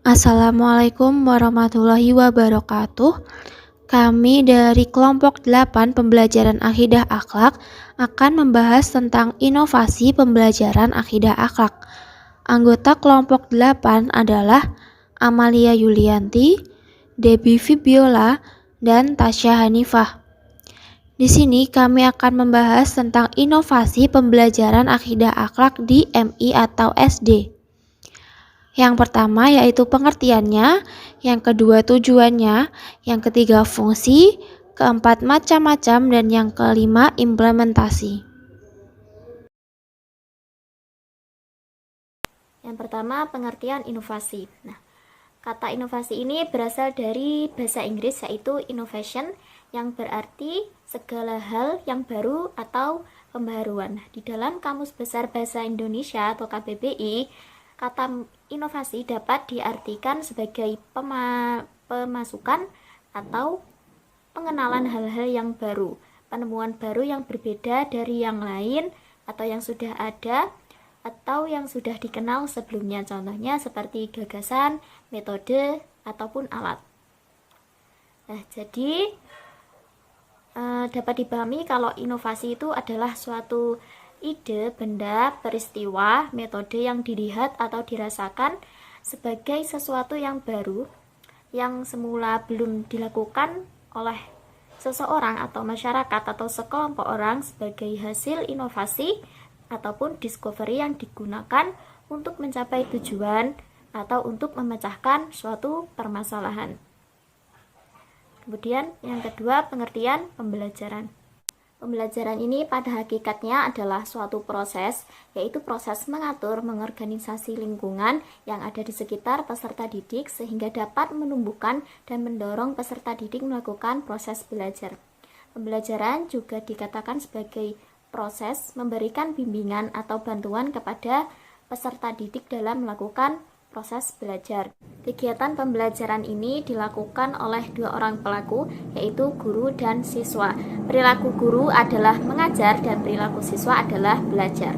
Assalamualaikum warahmatullahi wabarakatuh. Kami dari kelompok 8 pembelajaran akidah akhlak akan membahas tentang inovasi pembelajaran akidah akhlak. Anggota kelompok 8 adalah Amalia Yulianti, Debbie Fibiola, dan Tasya Hanifah. Di sini kami akan membahas tentang inovasi pembelajaran akidah akhlak di MI atau SD. Yang pertama yaitu pengertiannya, yang kedua tujuannya, yang ketiga fungsi, keempat macam-macam, dan yang kelima implementasi. Yang pertama, pengertian inovasi. Nah, kata inovasi ini berasal dari bahasa Inggris yaitu innovation yang berarti segala hal yang baru atau pembaharuan. Di dalam Kamus Besar Bahasa Indonesia atau KBBI, kata inovasi dapat diartikan sebagai pemasukan atau pengenalan hal-hal yang baru, penemuan baru yang berbeda dari yang lain atau yang sudah ada atau yang sudah dikenal sebelumnya, contohnya seperti gagasan, metode, ataupun alat. Nah, jadi dapat dipahami kalau inovasi itu adalah suatu ide, benda, peristiwa, metode yang dilihat atau dirasakan sebagai sesuatu yang baru yang semula belum dilakukan oleh seseorang atau masyarakat atau sekelompok orang sebagai hasil inovasi ataupun discovery yang digunakan untuk mencapai tujuan atau untuk memecahkan suatu permasalahan. Kemudian yang kedua, pengertian pembelajaran. Pembelajaran ini pada hakikatnya adalah suatu proses, yaitu proses mengatur, mengorganisasi lingkungan yang ada di sekitar peserta didik sehingga dapat menumbuhkan dan mendorong peserta didik melakukan proses belajar. Pembelajaran juga dikatakan sebagai proses memberikan bimbingan atau bantuan kepada peserta didik dalam melakukan proses belajar. Kegiatan pembelajaran ini dilakukan oleh dua orang pelaku, yaitu guru dan siswa. Perilaku guru adalah mengajar dan perilaku siswa adalah belajar.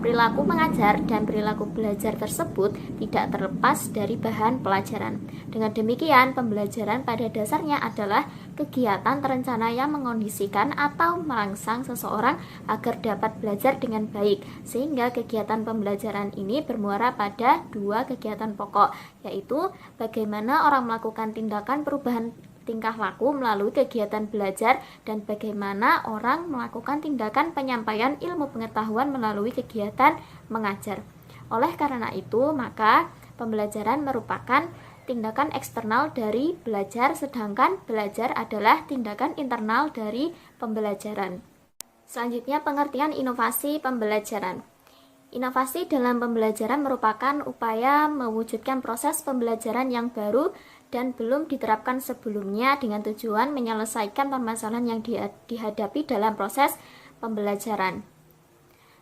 Perilaku mengajar dan perilaku belajar tersebut tidak terlepas dari bahan pelajaran. Dengan demikian, pembelajaran pada dasarnya adalah kegiatan terencana yang mengondisikan atau merangsang seseorang agar dapat belajar dengan baik, sehingga kegiatan pembelajaran ini bermuara pada dua kegiatan pokok, yaitu bagaimana orang melakukan tindakan perubahan tingkah laku melalui kegiatan belajar dan bagaimana orang melakukan tindakan penyampaian ilmu pengetahuan melalui kegiatan mengajar. Oleh karena itu, maka pembelajaran merupakan tindakan eksternal dari belajar, sedangkan belajar adalah tindakan internal dari pembelajaran. Selanjutnya, pengertian inovasi pembelajaran. Inovasi dalam pembelajaran merupakan upaya mewujudkan proses pembelajaran yang baru dan belum diterapkan sebelumnya dengan tujuan menyelesaikan permasalahan yang dihadapi dalam proses pembelajaran.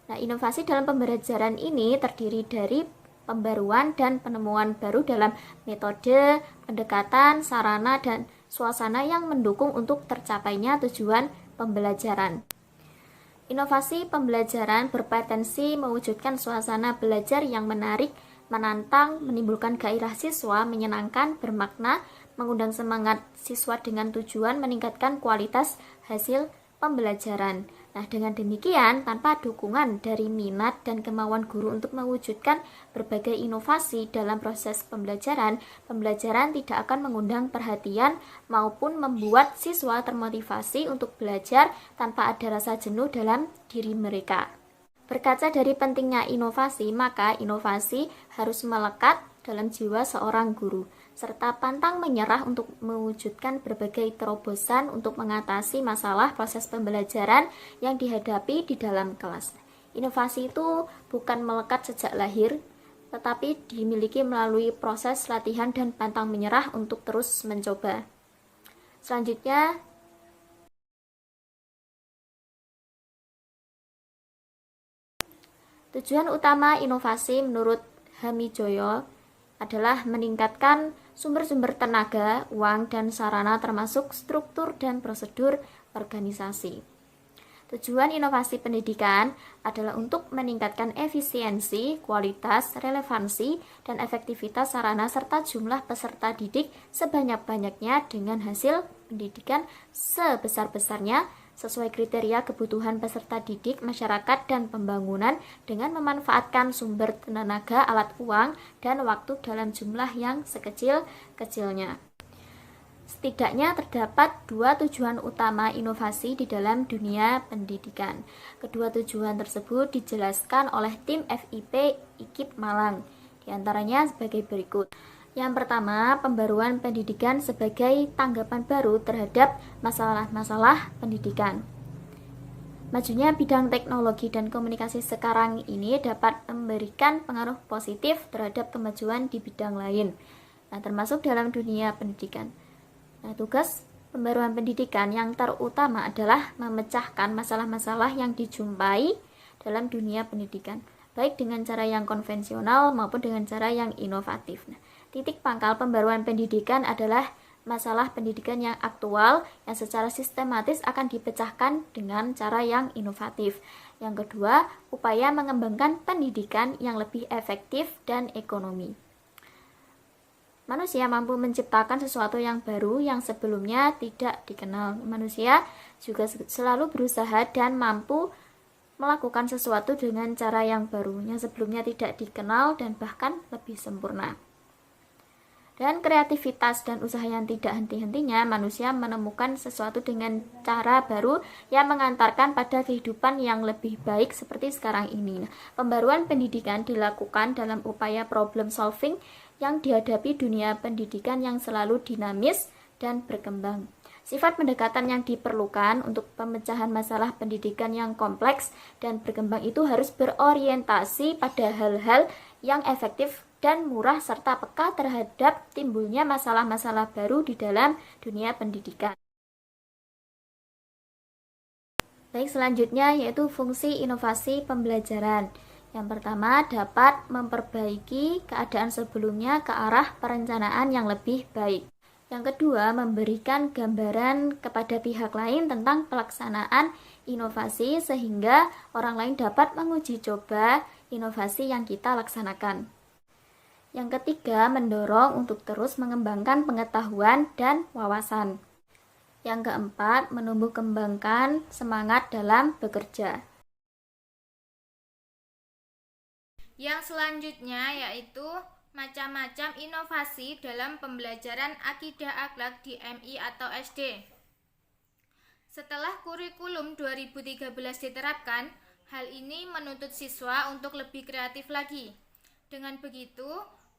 Nah, inovasi dalam pembelajaran ini terdiri dari pembaruan dan penemuan baru dalam metode, pendekatan, sarana, dan suasana yang mendukung untuk tercapainya tujuan pembelajaran. Inovasi pembelajaran berpotensi mewujudkan suasana belajar yang menarik, menantang, menimbulkan gairah siswa, menyenangkan, bermakna, mengundang semangat siswa dengan tujuan meningkatkan kualitas hasil pembelajaran. Nah, dengan demikian, tanpa dukungan dari minat dan kemauan guru untuk mewujudkan berbagai inovasi dalam proses pembelajaran, pembelajaran tidak akan mengundang perhatian maupun membuat siswa termotivasi untuk belajar tanpa ada rasa jenuh dalam diri mereka. Berkaca dari pentingnya inovasi, maka inovasi harus melekat dalam jiwa seorang guru, serta pantang menyerah untuk mewujudkan berbagai terobosan untuk mengatasi masalah proses pembelajaran yang dihadapi di dalam kelas. Inovasi itu bukan melekat sejak lahir, tetapi dimiliki melalui proses latihan dan pantang menyerah untuk terus mencoba. Selanjutnya, tujuan utama inovasi menurut Hamijoyo adalah meningkatkan sumber-sumber tenaga, uang, dan sarana termasuk struktur dan prosedur organisasi. Tujuan inovasi pendidikan adalah untuk meningkatkan efisiensi, kualitas, relevansi, dan efektivitas sarana serta jumlah peserta didik sebanyak-banyaknya dengan hasil pendidikan sebesar-besarnya sesuai kriteria kebutuhan peserta didik, masyarakat, dan pembangunan dengan memanfaatkan sumber tenaga, alat uang, dan waktu dalam jumlah yang sekecil-kecilnya. Setidaknya terdapat dua tujuan utama inovasi di dalam dunia pendidikan. Kedua tujuan tersebut dijelaskan oleh tim FIP IKIP Malang, di antaranya sebagai berikut. Yang pertama, pembaruan pendidikan sebagai tanggapan baru terhadap masalah-masalah pendidikan. Majunya bidang teknologi dan komunikasi sekarang ini dapat memberikan pengaruh positif terhadap kemajuan di bidang lain, termasuk dalam dunia pendidikan. Tugas pembaruan pendidikan yang terutama adalah memecahkan masalah-masalah yang dijumpai dalam dunia pendidikan, baik dengan cara yang konvensional maupun dengan cara yang inovatif. Titik pangkal pembaruan pendidikan adalah masalah pendidikan yang aktual yang secara sistematis akan dipecahkan dengan cara yang inovatif. Yang kedua, upaya mengembangkan pendidikan yang lebih efektif dan ekonomi. Manusia mampu menciptakan sesuatu yang baru yang sebelumnya tidak dikenal. Manusia juga selalu berusaha dan mampu melakukan sesuatu dengan cara yang baru yang sebelumnya tidak dikenal dan bahkan lebih sempurna. Dan kreativitas dan usaha yang tidak henti-hentinya, manusia menemukan sesuatu dengan cara baru yang mengantarkan pada kehidupan yang lebih baik seperti sekarang ini. Pembaruan pendidikan dilakukan dalam upaya problem solving yang dihadapi dunia pendidikan yang selalu dinamis dan berkembang. Sifat pendekatan yang diperlukan untuk pemecahan masalah pendidikan yang kompleks dan berkembang itu harus berorientasi pada hal-hal yang efektif dan murah serta peka terhadap timbulnya masalah-masalah baru di dalam dunia pendidikan. Baik, selanjutnya yaitu fungsi inovasi pembelajaran. Yang pertama, dapat memperbaiki keadaan sebelumnya ke arah perencanaan yang lebih baik. Yang kedua, memberikan gambaran kepada pihak lain tentang pelaksanaan inovasi sehingga orang lain dapat menguji coba inovasi yang kita laksanakan. Yang ketiga, mendorong untuk terus mengembangkan pengetahuan dan wawasan. Yang keempat, menumbuh kembangkan semangat dalam bekerja. Yang selanjutnya yaitu macam-macam inovasi dalam pembelajaran akidah akhlak di MI atau SD. Setelah kurikulum 2013 diterapkan, hal ini menuntut siswa untuk lebih kreatif lagi. Dengan begitu,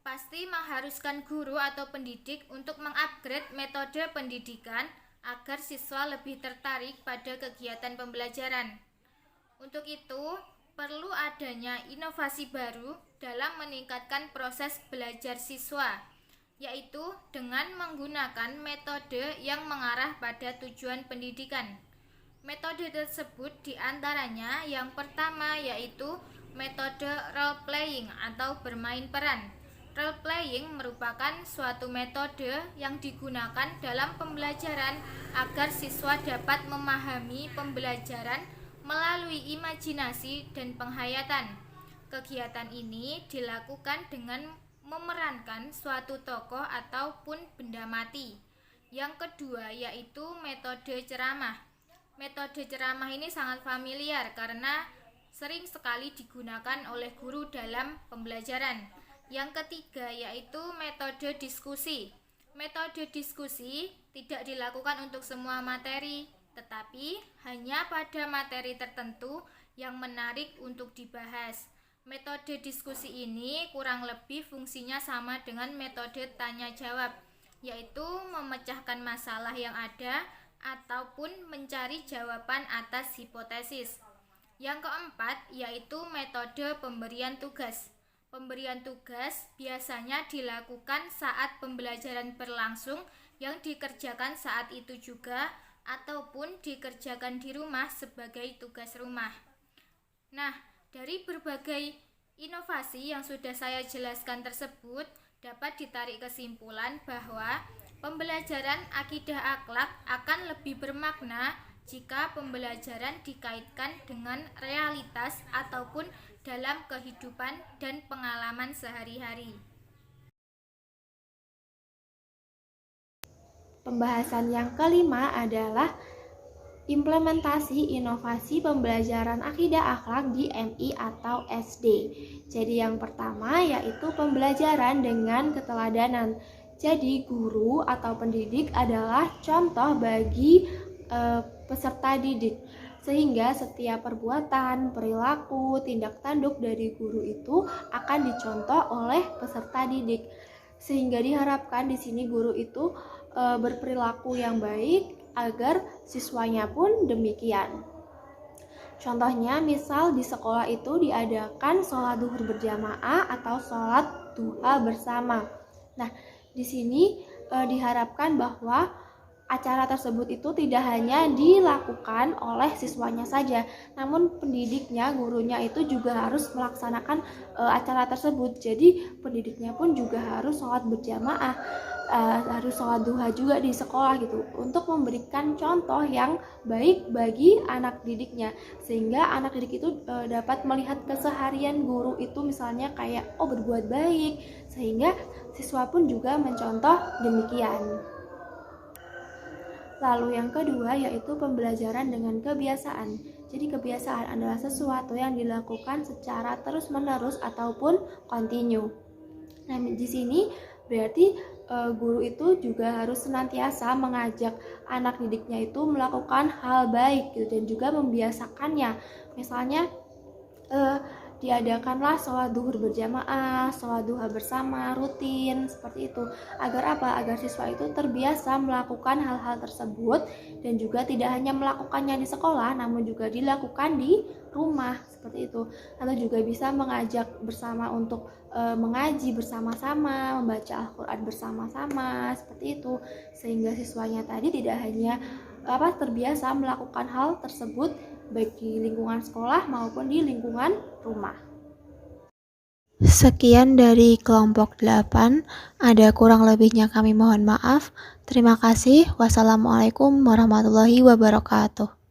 pasti mengharuskan guru atau pendidik untuk mengupgrade metode pendidikan agar siswa lebih tertarik pada kegiatan pembelajaran. Untuk itu, perlu adanya inovasi baru dalam meningkatkan proses belajar siswa, yaitu dengan menggunakan metode yang mengarah pada tujuan pendidikan. Metode tersebut diantaranya yang pertama yaitu metode role playing atau bermain peran. Role playing merupakan suatu metode yang digunakan dalam pembelajaran agar siswa dapat memahami pembelajaran melalui imajinasi dan penghayatan. Kegiatan ini dilakukan dengan memerankan suatu tokoh ataupun benda mati. Yang kedua yaitu metode ceramah. Metode ceramah ini sangat familiar karena sering sekali digunakan oleh guru dalam pembelajaran. Yang ketiga yaitu metode diskusi. Metode diskusi tidak dilakukan untuk semua materi, tetapi hanya pada materi tertentu yang menarik untuk dibahas. Metode diskusi ini kurang lebih fungsinya sama dengan metode tanya jawab, yaitu memecahkan masalah yang ada ataupun mencari jawaban atas hipotesis. Yang keempat yaitu metode pemberian tugas. Pemberian tugas biasanya dilakukan saat pembelajaran berlangsung yang dikerjakan saat itu juga ataupun dikerjakan di rumah sebagai tugas rumah. Nah, dari berbagai inovasi yang sudah saya jelaskan tersebut, dapat ditarik kesimpulan bahwa pembelajaran akidah akhlak akan lebih bermakna jika pembelajaran dikaitkan dengan realitas ataupun dalam kehidupan dan pengalaman sehari-hari. Pembahasan yang kelima adalah implementasi inovasi pembelajaran akidah akhlak di MI atau SD. Jadi yang pertama yaitu pembelajaran dengan keteladanan. Jadi guru atau pendidik adalah contoh bagi peserta didik. Sehingga setiap perbuatan, perilaku, tindak tanduk dari guru itu akan dicontoh oleh peserta didik. Sehingga diharapkan di sini guru itu berperilaku yang baik agar siswanya pun demikian. Contohnya misal di sekolah itu diadakan sholat duhur berjamaah atau sholat duha bersama. Nah, di sini diharapkan bahwa acara tersebut itu tidak hanya dilakukan oleh siswanya saja, namun pendidiknya, gurunya itu juga harus melaksanakan acara tersebut. Jadi pendidiknya pun juga harus sholat berjamaah, harus sholat duha juga di sekolah gitu, untuk memberikan contoh yang baik bagi anak didiknya, sehingga anak didik itu dapat melihat keseharian guru itu misalnya kayak berbuat baik, sehingga siswa pun juga mencontoh demikian. Lalu yang kedua yaitu pembelajaran dengan kebiasaan. Jadi kebiasaan adalah sesuatu yang dilakukan secara terus-menerus ataupun kontinu. Nah, di sini berarti guru itu juga harus senantiasa mengajak anak didiknya itu melakukan hal baik gitu, dan juga membiasakannya. Misalnya diadakanlah sholat duhur berjamaah, sholat duha bersama, rutin, seperti itu. Agar apa? Agar siswa itu terbiasa melakukan hal-hal tersebut, dan juga tidak hanya melakukannya di sekolah, namun juga dilakukan di rumah, seperti itu. Atau juga bisa mengajak bersama untuk mengaji bersama-sama, membaca Al-Quran bersama-sama, seperti itu. Sehingga siswanya tadi tidak hanya terbiasa melakukan hal tersebut baik di lingkungan sekolah maupun di lingkungan rumah. Sekian dari kelompok 8, ada kurang lebihnya kami mohon maaf. Terima kasih. Wassalamualaikum warahmatullahi wabarakatuh.